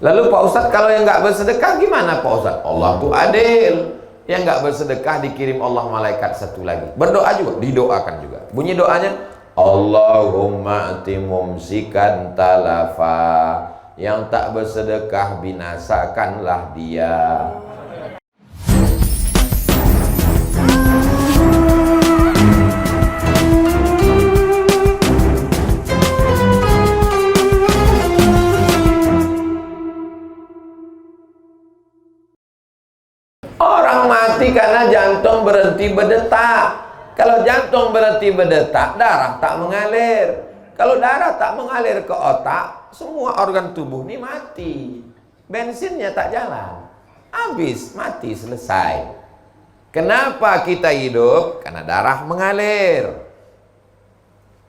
Lalu Pak Ustadz, kalau yang nggak bersedekah gimana Pak Ustadz? Allah tuh adil. Yang nggak bersedekah dikirim Allah malaikat satu lagi. Berdoa juga, didoakan juga. Bunyi doanya, Allahumma ati mumsikan talafa. Yang tak bersedekah binasakanlah dia. Orang mati karena jantung berhenti berdetak. Kalau jantung berhenti berdetak, darah tak mengalir. Kalau darah tak mengalir ke otak, semua organ tubuh ini mati. Bensinnya tak jalan. Habis, mati, selesai. Kenapa kita hidup? Karena darah mengalir.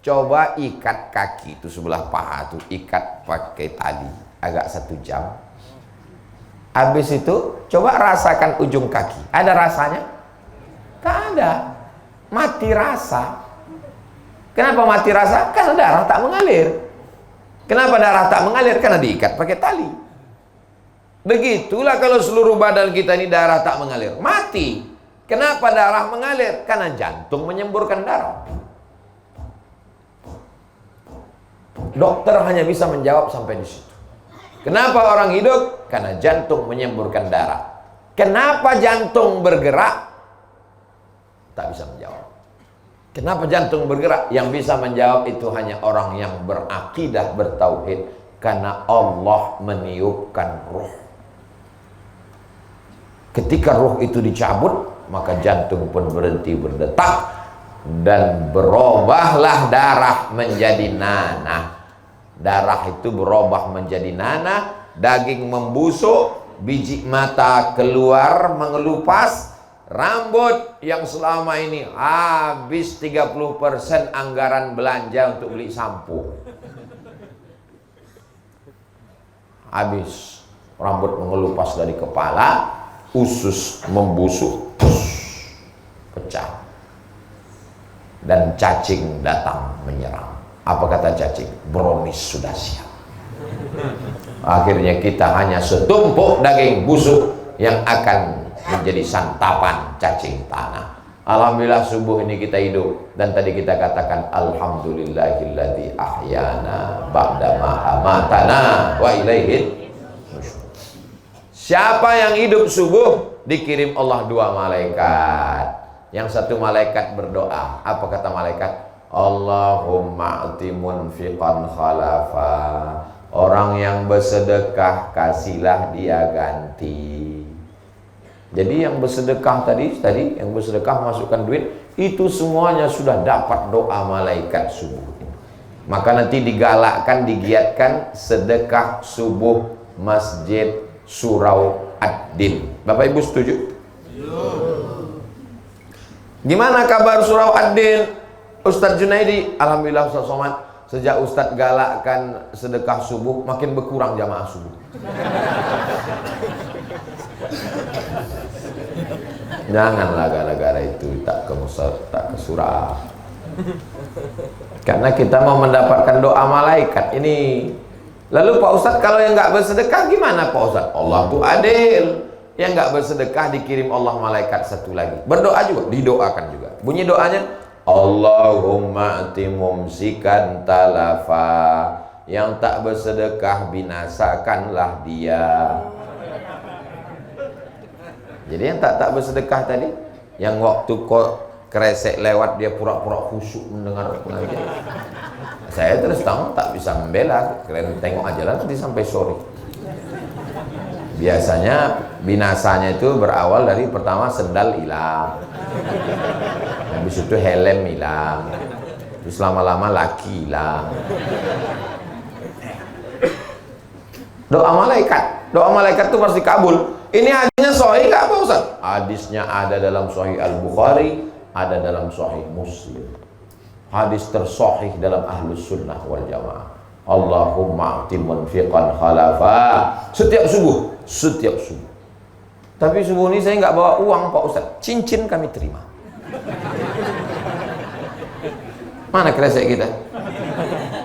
Coba ikat kaki itu sebelah paha tuh, ikat pakai tali agak 1 jam. Habis itu coba rasakan ujung kaki. Ada rasanya? Tak ada. Mati rasa. Kenapa mati rasa? Karena darah tak mengalir. Kenapa darah tak mengalir? Karena diikat pakai tali. Begitulah kalau seluruh badan kita ini darah tak mengalir, mati. Kenapa darah mengalir? Karena jantung menyemburkan darah. Dokter hanya bisa menjawab sampai di situ. Kenapa orang hidup? Karena jantung menyemburkan darah. Kenapa jantung bergerak? Tak bisa menjawab. Kenapa jantung bergerak? Yang bisa menjawab itu hanya orang yang berakidah, bertauhid. Karena Allah meniupkan ruh. Ketika ruh itu dicabut, maka jantung pun berhenti berdetak. Dan berubahlah darah menjadi nanah. Darah itu berubah menjadi nanah, daging membusuk, biji mata keluar mengelupas, rambut yang selama ini habis 30% anggaran belanja untuk beli sampo. Habis, rambut mengelupas dari kepala, usus membusuk, pecah. Dan cacing datang menyerang. Apa kata cacing? Brownies sudah siap. Akhirnya kita hanya setumpuk daging busuk yang akan menjadi santapan cacing tanah. Alhamdulillah subuh ini kita hidup. Dan tadi kita katakan alhamdulillahilladzi ahyana ba'dama amatana wa ilaihi nusyur. Siapa yang hidup subuh dikirim Allah 2 malaikat. Yang satu malaikat berdoa. Apa kata malaikat? Allahumma ati munfiqan khalafa. Orang yang bersedekah kasihlah dia ganti. Jadi yang bersedekah tadi yang bersedekah masukkan duit, itu semuanya sudah dapat doa malaikat subuh. Maka nanti digalakkan, digiatkan sedekah subuh Masjid Surau Ad-Din. Bapak Ibu setuju? Gimana kabar Surau Ad-Din? Ustadz Junaidi, alhamdulillah Ustadz Somad, sejak Ustadz galakkan sedekah subuh, makin berkurang jamaah subuh. Janganlah gara-gara itu tak ke surau. Karena kita mau mendapatkan doa malaikat ini. Lalu Pak Ustadz, kalau yang nggak bersedekah gimana Pak Ustadz? Allah tuh adil. Yang nggak bersedekah dikirim Allah malaikat satu lagi. Berdoa juga, didoakan juga. Bunyi doanya, Allahumma ati mumsikan talafa. Yang tak bersedekah binasakanlah dia. Jadi yang tak bersedekah tadi, yang waktu kok kresek lewat dia pura-pura khusyuk mendengar pengajian. Saya terus terang tak bisa membela. Kalian tengok aja lah nanti sampai sore. Biasanya binasanya itu berawal dari pertama sendal hilang. Habis itu helm hilang. Terus lama-lama laki hilang. Doa malaikat itu pasti kabul. Ini hadisnya sahih nggak Pak Ustaz? Hadisnya ada dalam Sahih Al-Bukhari, ada dalam Sahih Muslim. Hadis tersahih dalam Ahlus Sunnah wal Jamaah. Allahumma ati munfiqan khalafa. Setiap subuh. Tapi subuh ini saya nggak bawa uang Pak Ustaz. Cincin kami terima. Mana kresek kita?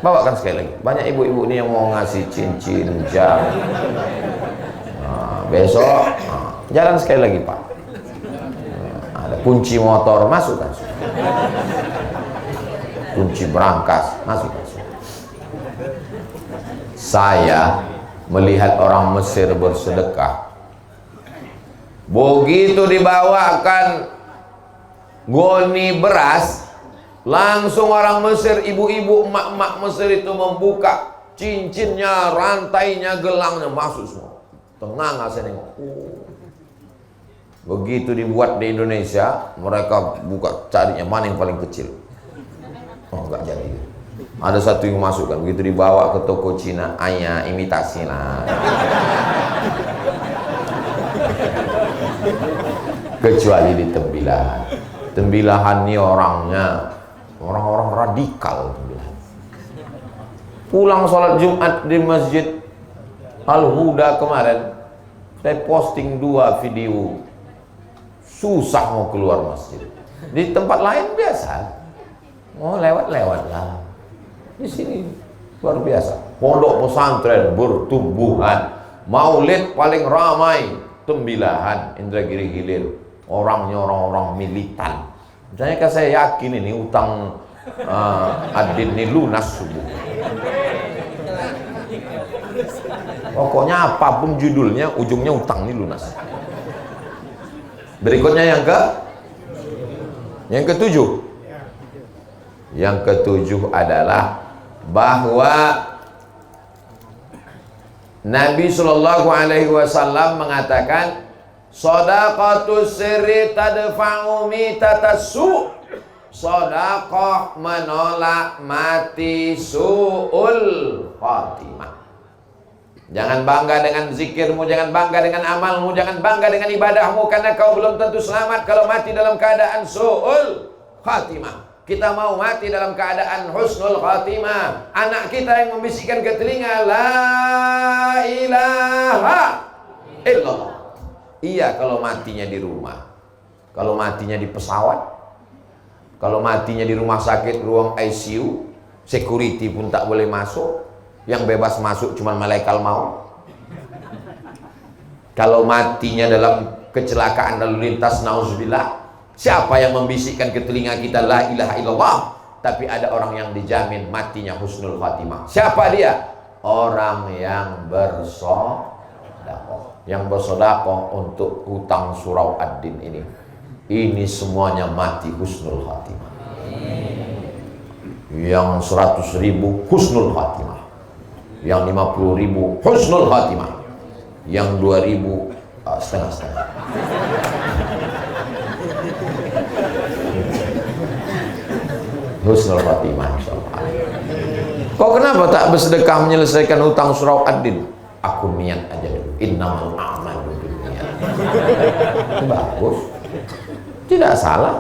Bawakan sekali lagi. Banyak ibu-ibu ini yang mau ngasih cincin, jam. Besok jalan sekali lagi Pak. Ada kunci motor, masukkan. Kunci berangkas, masukkan. Saya melihat orang Mesir bersedekah. Begitu dibawakan goni beras, langsung orang Mesir, ibu-ibu, emak-emak Mesir itu membuka cincinnya, rantainya, gelangnya, masuk semua. Tenang, saya nengok. Begitu dibuat di Indonesia, mereka buka, carinya mana yang paling kecil. Oh, enggak jadi. Ada satu yang masukkan, begitu dibawa ke toko Cina, ayah imitasi lah. Kecuali di Tembilahan. Tembilahan ini orangnya orang-orang radikal. Pulang sholat Jumat di Masjid Al-Huda kemarin, saya posting 2 video. Susah mau keluar masjid. Di tempat lain biasa, mau lewat-lewat lah. Di sini luar biasa. Pondok pesantren bertumbuhan. Maulid paling ramai Tembilahan, Indragiri Hilir. Orangnya orang-orang militan. Misalnya kan saya yakin ini utang Adin ini lunas subuh. Pokoknya apapun judulnya, ujungnya utang ini lunas. Berikutnya yang ketujuh. Yang ketujuh adalah bahwa Nabi Shallallahu Alaihi Wasallam mengatakan, shadaqatus sirri tadfa'u mitatassu. Shadaqah menolak mati su'ul khatimah. Jangan bangga dengan zikirmu, jangan bangga dengan amalmu, jangan bangga dengan ibadahmu, karena kau belum tentu selamat kalau mati dalam keadaan su'ul khatimah. Kita mau mati dalam keadaan husnul khatimah. Anak kita yang membisikkan ke telinga, la ilaha illallah. Iya kalau matinya di rumah. Kalau matinya di pesawat, kalau matinya di rumah sakit, ruang ICU, security pun tak boleh masuk. Yang bebas masuk cuma malaikat maut. Kalau matinya dalam kecelakaan lalu lintas, nauzubillah, siapa yang membisikkan ke telinga kita la ilaha illallah, tapi ada orang yang dijamin matinya husnul khatimah. Siapa dia? Orang yang bersedekah. Yang bersedekah untuk hutang surau ad-din ini. Ini semuanya mati husnul khatimah. Yang 100.000 husnul khatimah. Yang 50.000 husnul khatimah, yang 2.000 setengah-setengah. Husnul khatimah insyaallah. Kok kenapa tak bersedekah menyelesaikan hutang surau ad-din? Aku niat aja dulu. Innamal a'malu binniyat. Bagus, tidak salah.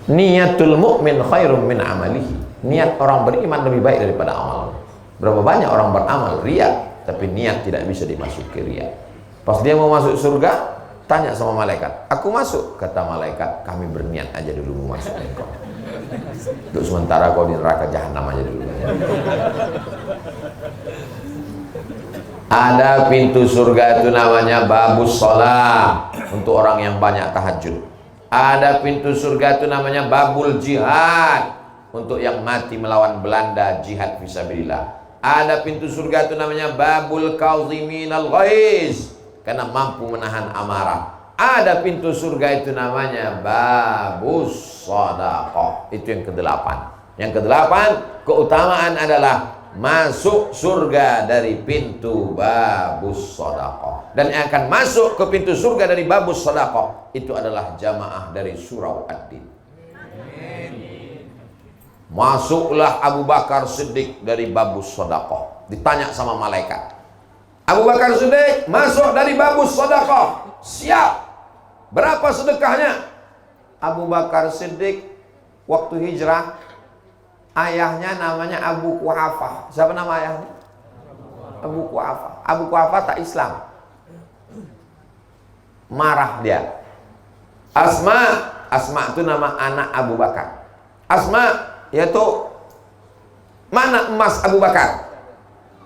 Niatul mu'min khairum min amalihi. Niat orang beriman lebih baik daripada amal. Berapa banyak orang beramal riya, tapi niat tidak bisa dimasuki riya. Pas dia mau masuk surga, tanya sama malaikat, aku masuk? Kata malaikat, kami berniat aja dulu mau masuk engkau. Untuk sementara kau di neraka jahanam aja dulu. Ada pintu surga itu namanya babus sholat, untuk orang yang banyak tahajud. Ada pintu surga itu namanya babul jihad, untuk yang mati melawan Belanda, jihad fisabilillah. Ada pintu surga itu namanya babul kauziminal ghaiz, karena mampu menahan amarah. Ada pintu surga itu namanya babus shadaqah. Itu yang ke-8. Yang ke-8, keutamaan adalah masuk surga dari pintu babus shadaqah. Dan yang akan masuk ke pintu surga dari babus shadaqah itu adalah jamaah dari surau ad-din. Masuklah Abu Bakar Siddiq dari babus shadaqah. Ditanya sama malaikat, Abu Bakar Siddiq masuk dari babus shadaqah, siap. Berapa sedekahnya? Abu Bakar Siddiq waktu hijrah, ayahnya namanya Abu Quhafah. Siapa nama ayahnya? Abu Quhafah. Abu Quhafah tak Islam. Marah dia. Asma itu nama anak Abu Bakar. Asma, yaitu mana emas Abu Bakar?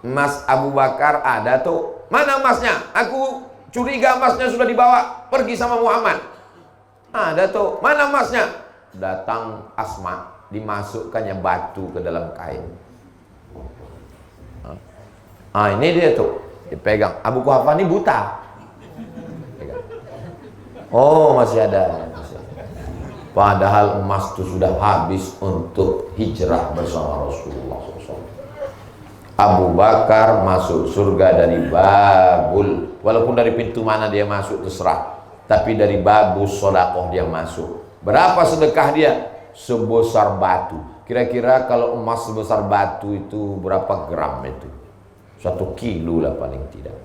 Emas Abu Bakar ada tuh. Mana emasnya? Aku curiga emasnya sudah dibawa pergi sama Muhammad. Ada tuh, mana emasnya? Datang Asma, dimasukkannya batu ke dalam kain. Ini dia tuh, dipegang. Abu Quhafa ini buta. Pegang. Oh, masih ada. Padahal emas itu sudah habis untuk hijrah bersama Rasulullah SAW. Abu Bakar masuk surga dari babul, walaupun dari pintu mana dia masuk terserah, tapi dari babus sodakoh dia masuk. Berapa sedekah dia? Sebesar batu. Kira-kira kalau emas sebesar batu itu berapa gram itu? 1 kilo lah paling tidak.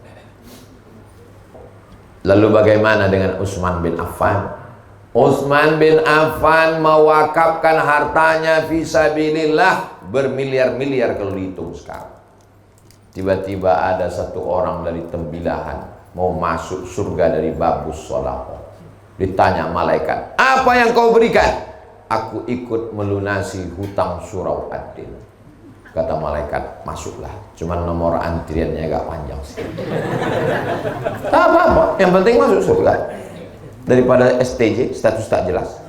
Lalu bagaimana dengan Utsman bin Affan? Utsman bin Affan mewakafkan hartanya fisabilillah bermiliar-miliar kalau dihitung sekarang. Tiba-tiba ada satu orang dari Tembilahan mau masuk surga dari babus sholaqah. Ditanya malaikat, apa yang kau berikan? Aku ikut melunasi hutang surau Ad-Din. Kata malaikat, masuklah. Cuman nomor antriannya agak panjang sih. Tak apa-apa, yang penting masuk surga. Daripada STJ, status tak jelas.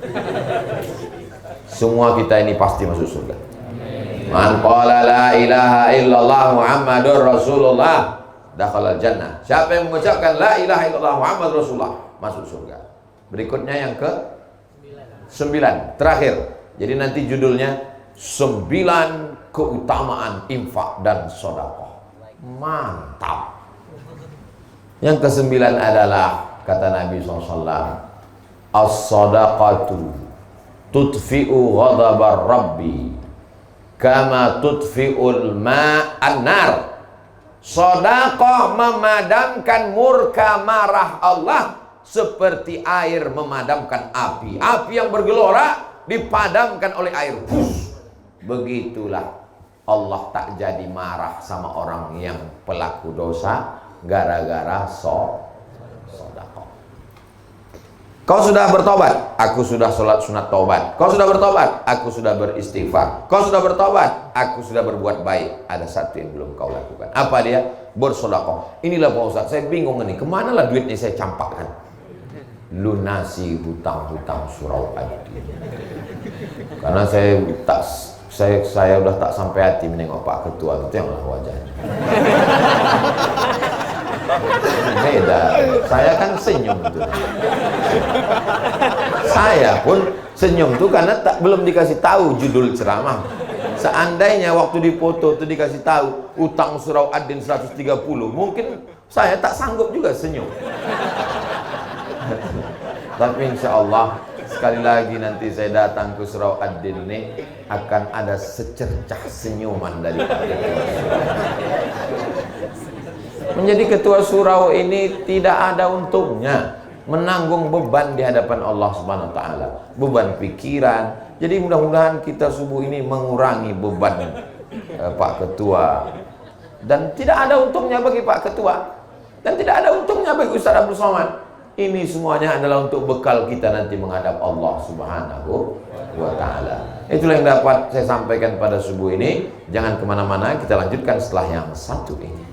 Semua kita ini pasti masuk surga. Man qala la ilaha illallah Muhammadur Rasulullah dakhalal jannah. Siapa yang mengucapkan la ilaha illallah Muhammadur Rasulullah masuk surga. Berikutnya yang ke 9, terakhir. Jadi nanti judulnya 9 keutamaan infak dan sedekah. Mantap. Yang ke-9 adalah kata Nabi SAW, as-sadaqatu tudfi'u ghadabar rabbi kama tudfi'ul ma'an nar. Sedekah memadamkan murka marah Allah seperti air memadamkan api. Api yang bergelora dipadamkan oleh air. Begitulah Allah tak jadi marah sama orang yang pelaku dosa gara-gara sedekah. Kau sudah bertobat, aku sudah sholat sunat taubat. Kau sudah bertobat, aku sudah beristighfar. Kau sudah bertobat, aku sudah berbuat baik. Ada satu yang belum kau lakukan. Apa dia? Bersedekah. Inilah Pak Ustaz, saya bingung ini. Kemana lah duitnya saya campakkan? Lunasi hutang-hutang surau Ad-Din. Karena saya udah tak sampai hati menengok Pak Ketua, itu yang lah wajahnya. Beda. Saya kan senyum tuh. Saya pun senyum tuh karena belum dikasih tahu judul ceramah. Seandainya waktu dipoto tuh dikasih tahu utang surau Ad-Din 130, mungkin saya tak sanggup juga senyum. Tapi insya Allah sekali lagi nanti saya datang ke surau Ad-Din ini akan ada secercah senyuman dari Pak Ketua. Menjadi ketua surau ini tidak ada untungnya, menanggung beban di hadapan Allah Subhanahu wa taala, beban pikiran. Jadi mudah-mudahan kita subuh ini mengurangi beban Pak Ketua. Dan tidak ada untungnya bagi Pak Ketua, dan tidak ada untungnya bagi Ustaz Abdul Somad. Ini semuanya adalah untuk bekal kita nanti menghadap Allah Subhanahu wa taala. Itulah yang dapat saya sampaikan pada subuh ini. Jangan kemana-mana, kita lanjutkan setelah yang satu ini.